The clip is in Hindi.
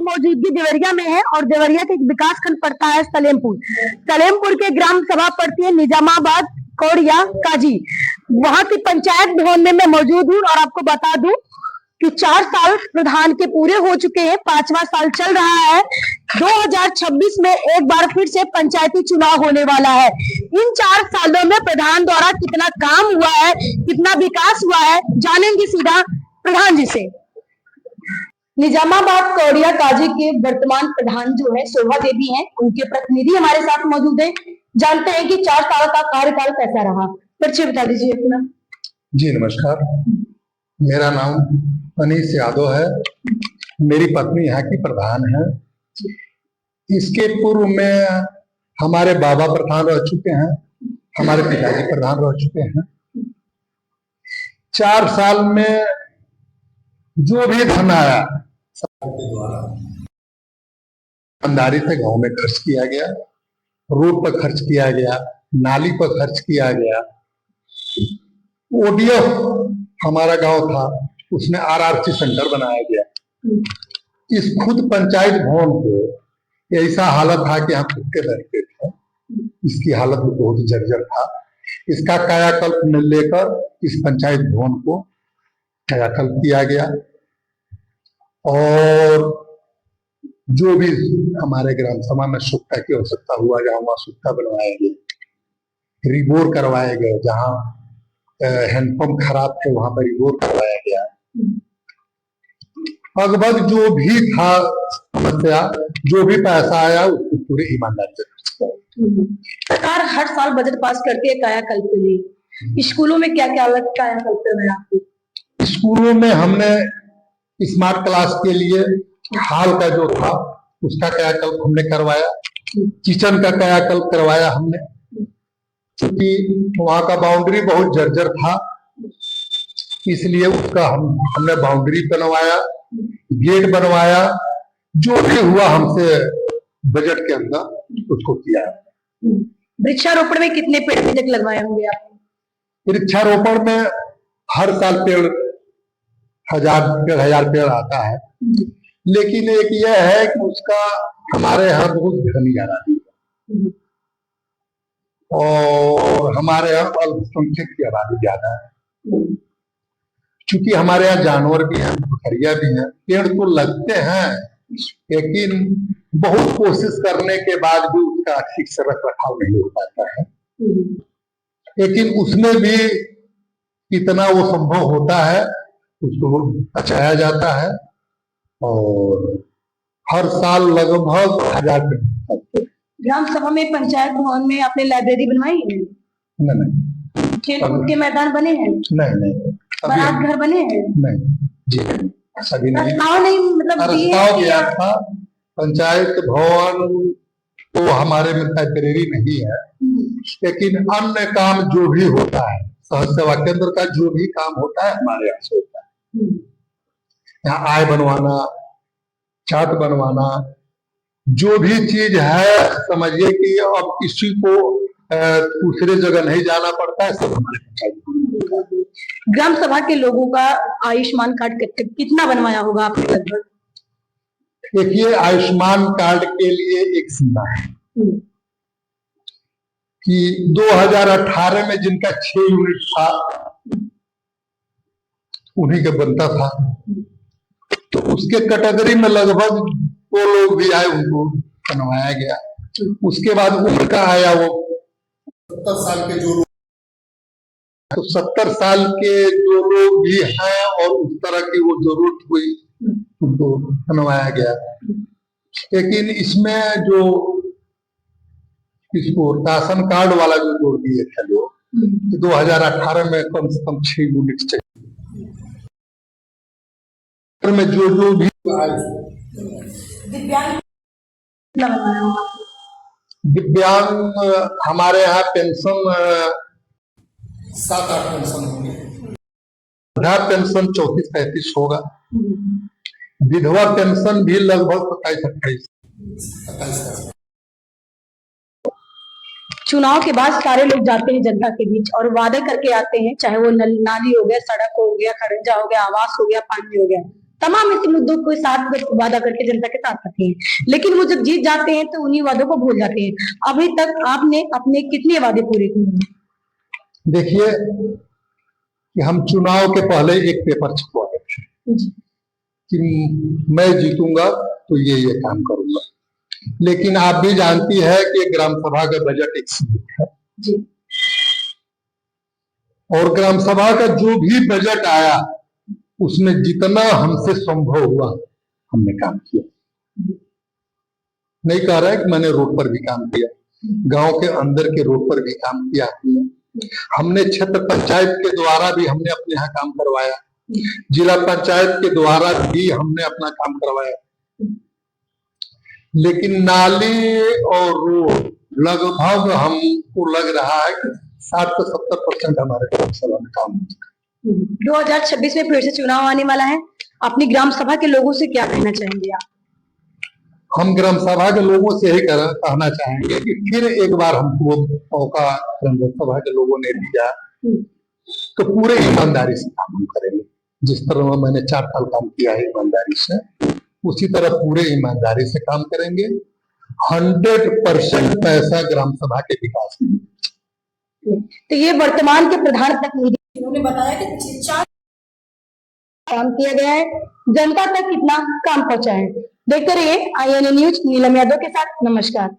मौजूदगी देवरिया में है और देवरिया का एक विकास खंड पड़ता है सलेमपुर। सलेमपुर के ग्राम सभा पड़ती है निजामाबाद कौड़िया काजी। वहां की पंचायत भवन में मैं मौजूद हूँ और आपको बता दूं कि 4 साल प्रधान के पूरे हो चुके हैं, 5वां साल चल रहा है। 2026 में एक बार फिर से पंचायती चुनाव होने वाला है। इन 4 सालों में प्रधान द्वारा कितना काम हुआ है, कितना विकास हुआ है, जानेंगे सीधा प्रधान जी से। निजामाबाद कौड़िया काजी के वर्तमान प्रधान जो है शोभा देवी हैं, उनके प्रतिनिधि हमारे साथ मौजूद है। जानते हैं कि 4 साल का कार्यकाल कैसा रहा, परिचय बता दीजिए अपना। जी नमस्कार, मेरा नाम अनीस यादव है। मेरी पत्नी यहाँ की प्रधान है। इसके पूर्व में हमारे बाबा प्रधान रह चुके हैं, हमारे पिताजी प्रधान रह चुके हैं। 4 साल में जो भी धन आया सरकार के द्वारा ईमानदारी से गांव में खर्च किया गया, रोड पर खर्च किया गया, नाली पर खर्च किया गया। ओडीएफ हमारा गांव था, उसमें आरआरसी सेंटर बनाया गया। इस खुद पंचायत भवन को ऐसा हालत था कि हम कुत्ते बैठते थे, इसकी हालत भी बहुत जर्जर था। इसका कायाकल्प में लेकर इस पंचायत भवन को कायाकल्प किया गया और जो भी हमारे ग्राम सभा में सुविधा की आवश्यकता हुआ, जहाँ वहाँ सुविधा बनवाए गए, रिबोर करवाए गए, जहाँ हैंडपंप खराब थे वहां पर रिबोर करवाया गया। लगभग जो भी था समस्या, जो भी पैसा आया उसको पूरे ईमानदारी से खर्च किया। सरकार हर साल बजट पास करती है कायाकल्प के लिए। स्कूलों में क्या क्या अलग कायाकल्प है आपको? स्कूलों में हमने स्मार्ट क्लास के लिए हाल का जो था उसका कायाकल्प हमने करवाया, किचन का कायाकल्प करवाया हमने, क्योंकि वहां का बाउंड्री बहुत जर्जर था, इसलिए उसका हमने बाउंड्री बनवाया, गेट बनवाया। जो भी हुआ हमसे बजट के अंदर उसको किया। वृक्षारोपण में कितने पेड़ तक लगवाए होंगे आप? वृक्षारोपण में हर साल पेड़ 1000 पेड़ आता है, लेकिन एक यह है कि उसका हमारे यहाँ बहुत घनी आबादी है और हमारे यहाँ अल्पसंख्यक की आबादी ज्यादा है। क्योंकि हमारे यहाँ जानवर भी हैं, बकरियां भी हैं, पेड़ तो लगते हैं, लेकिन बहुत कोशिश करने के बाद भी उसका ठीक से रख रखाव नहीं हो पाता है। लेकिन उसमें भी इतना वो संभव होता है, उसको बचाया जाता है और हर साल लगभग 1000 पेड़। ग्राम सभा में, पंचायत भवन में आपने लाइब्रेरी बनवाई है? नहीं। खेल के मैदान बने हैं? नहीं। बारात घर बने हैं? नहीं जी, सभी नहीं। नहीं मतलब प्रस्ताव गया था। पंचायत भवन तो हमारे में लाइब्रेरी नहीं है, लेकिन अन्य काम जो भी होता है, सहज सेवा केंद्र का जो भी काम होता है हमारे यहाँ से होता है। यहाँ आय बनवाना, चार्ट बनवाना, जो भी चीज है, समझिए कि अब किसी को दूसरे जगह नहीं जाना पड़ता है, सब हमारे पंचायत। ग्राम सभा के लोगों का आयुष्मान कार्ड कितना बनवाया होगा आपने लगभग? देखिए, आयुष्मान कार्ड के लिए एक सीमा है कि 2018 में जिनका 6 यूनिट था उन्हीं का बनता था, तो उसके कैटेगरी में लगभग वो लोग भी आए, उनको बनवाया गया। उसके बाद उम्र का आया वो 70 साल के जो लोग, तो 70 साल के जो लोग भी हैं और उस तरह की वो जरूरत हुई उनको बनवाया गया। लेकिन इसमें जो इसको राशन कार्ड वाला जो जोड़ दिए थे लोग, 2018 में कम से कम 6 यूनिट चाहिए में जो भी दिव्यांग हमारे यहाँ पेंशन 7-8 पेंशन होंगे। वृद्धा पेंशन 34-35 होगा। विधवा पेंशन भी लगभग 27-28। चुनाव के बाद सारे लोग जाते हैं जनता के बीच और वादे करके आते हैं, चाहे वो नाली हो गया, सड़क हो गया, खड़ंजा हो गया, आवास हो गया, पानी हो गया। तमाम ऐसे मुद्दों को साथ वादा करके जनता के साथ रखे हैं, लेकिन वो जब जीत जाते हैं तो उन्हीं वादों को भूल जाते हैं। अभी तक आपने अपने कितने वादे पूरे किए हैं? देखिए कि हम चुनाव के पहले एक पेपर छपवाए थे जी कि मैं जीतूंगा तो ये काम करूंगा, लेकिन आप भी जानती है कि ग्राम सभा का बजट एक सीमित है जी और ग्राम सभा का जो भी बजट आया उसमें जितना हमसे संभव हुआ हमने काम किया। नहीं कह रहा है कि मैंने रोड पर भी काम किया, गांव के अंदर के रोड पर भी काम किया हमने क्षेत्र पंचायत के द्वारा भी हमने अपने यहाँ काम करवाया, जिला पंचायत के द्वारा भी हमने अपना काम करवाया, लेकिन नाली और रोड लगभग हमको लग रहा है कि 60 से 70% हमारे ग्राम सभा में काम हो चुका है। 2026 में फिर से चुनाव आने वाला है, अपनी ग्राम सभा के लोगों से क्या कहना चाहेंगे आप? हम ग्राम सभा के लोगों से ही कहना चाहेंगे कि फिर एक बार हमको मौका ग्राम सभा के लोगों ने दिया तो पूरे ईमानदारी से काम हम करेंगे। जिस तरह मैंने 4 साल काम किया है ईमानदारी से, उसी तरह पूरे ईमानदारी से काम करेंगे। 100% पैसा ग्राम सभा के विकास में। तो ये वर्तमान के प्रधान प्रतिनिधि उन्होंने बताया कि पिछले 4 काम किया गया है, जनता तक कितना काम पहुंचा है। देखते रहिए IANA न्यूज, नीलम यादव के साथ। नमस्कार।